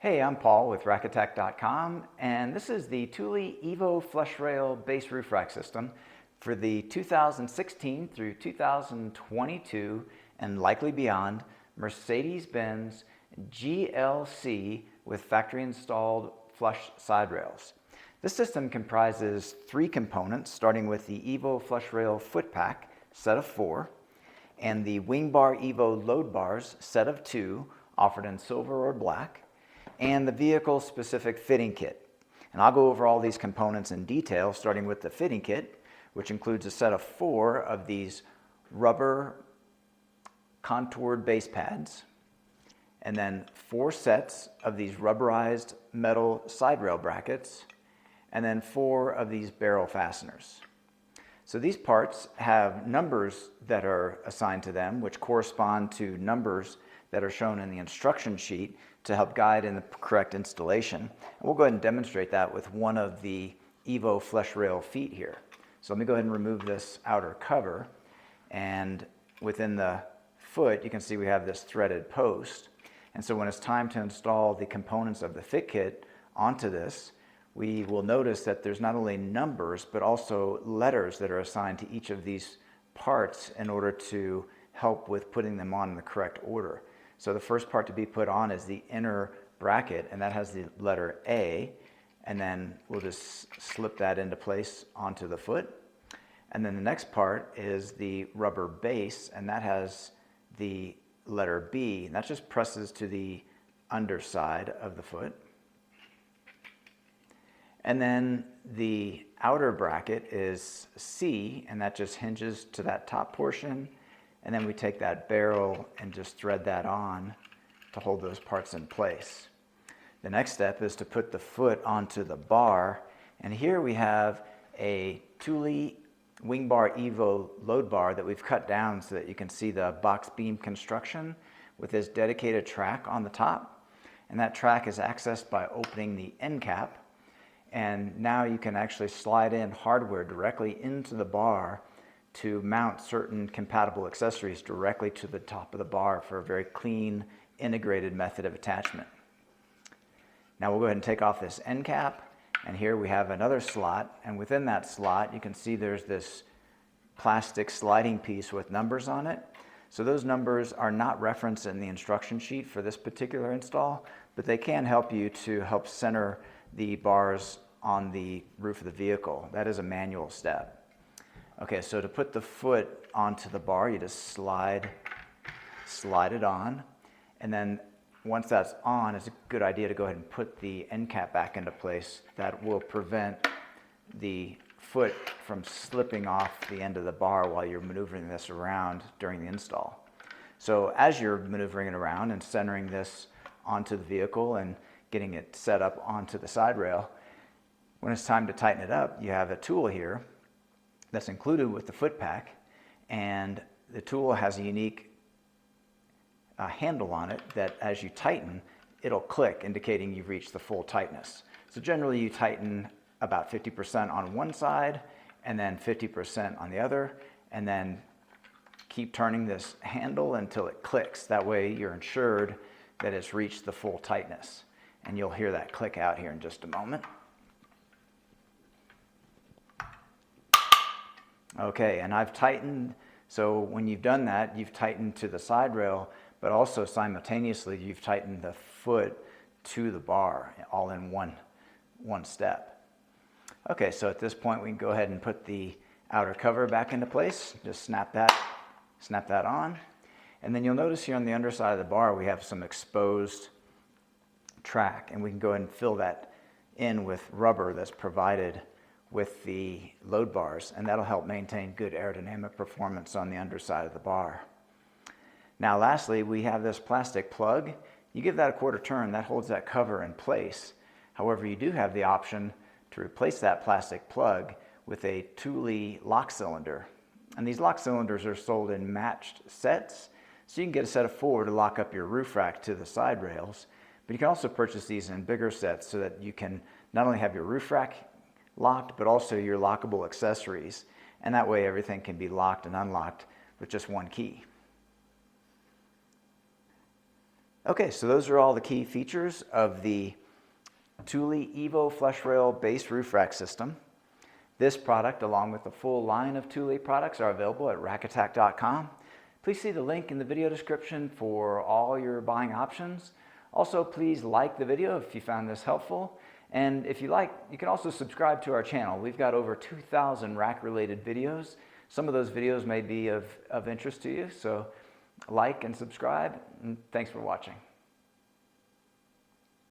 Hey, I'm Paul with rackattack.com, and this is the Thule Evo Flush Rail Base Roof Rack System for the 2016 through 2022 and likely beyond Mercedes Benz GLC with factory installed flush side rails. This system comprises three components, starting with the Evo Flush Rail Foot Pack set of 4 and the WingBar Evo Load Bars set of 2 offered in silver or black, and the vehicle-specific fitting kit. And I'll go over all these components in detail, starting with the fitting kit, which includes a set of 4 of these rubber contoured base pads, and then 4 sets of these rubberized metal side rail brackets, and then 4 of these barrel fasteners. So these parts have numbers that are assigned to them, which correspond to numbers that are shown in the instruction sheet to help guide in the correct installation. And we'll go ahead and demonstrate that with one of the Evo flush rail feet here. So let me go ahead and remove this outer cover, and within the foot you can see we have this threaded post. And so when it's time to install the components of the fit kit onto this, we will notice that there's not only numbers but also letters that are assigned to each of these parts in order to help with putting them on in the correct order. So the first part to be put on is the inner bracket, and that has the letter A, and then we'll just slip that into place onto the foot. And then the next part is the rubber base, and that has the letter B, and that just presses to the underside of the foot. And then the outer bracket is C, and that just hinges to that top portion. And then we take that barrel and just thread that on to hold those parts in place. The next step is to put the foot onto the bar, and here we have a Thule WingBar Evo load bar that we've cut down so that you can see the box beam construction with this dedicated track on the top. And that track is accessed by opening the end cap, and now you can actually slide in hardware directly into the bar to mount certain compatible accessories directly to the top of the bar for a very clean, integrated method of attachment. Now we'll go ahead and take off this end cap, and here we have another slot, and within that slot you can see there's this plastic sliding piece with numbers on it. So those numbers are not referenced in the instruction sheet for this particular install, but they can help you to help center the bars on the roof of the vehicle. That is a manual step. Okay, so to put the foot onto the bar, you just slide it on, and then once that's on, it's a good idea to go ahead and put the end cap back into place. That will prevent the foot from slipping off the end of the bar while you're maneuvering this around during the install. So as you're maneuvering it around and centering this onto the vehicle and getting it set up onto the side rail, when it's time to tighten it up, you have a tool here that's included with the foot pack, and the tool has a unique handle on it that as you tighten, it'll click, indicating you've reached the full tightness. So generally you tighten about 50% on one side and then 50% on the other, and then keep turning this handle until it clicks. That way you're ensured that it's reached the full tightness, and you'll hear that click out here in just a moment. Okay, and I've tightened, so when you've done that, you've tightened to the side rail, but also simultaneously you've tightened the foot to the bar, all in one step. Okay, so at this point we can go ahead and put the outer cover back into place. Just snap that on. And then you'll notice here on the underside of the bar we have some exposed track, and we can go ahead and fill that in with rubber that's provided with the load bars, and that'll help maintain good aerodynamic performance on the underside of the bar. Now lastly, we have this plastic plug. You give that a quarter turn, that holds that cover in place. However, you do have the option to replace that plastic plug with a Thule lock cylinder. And these lock cylinders are sold in matched sets, so you can get a set of 4 to lock up your roof rack to the side rails, but you can also purchase these in bigger sets so that you can not only have your roof rack locked, but also your lockable accessories, and that way everything can be locked and unlocked with just one key. Okay, so those are all the key features of the Thule Evo flush rail base roof rack system. This product, along with the full line of Thule products, are available at rackattack.com. Please see the link in the video description for all your buying options. Also, please like the video if you found this helpful. And if you like, you can also subscribe to our channel. We've got over 2,000 rack-related videos. Some of those videos may be of interest to you, so like and subscribe, and thanks for watching.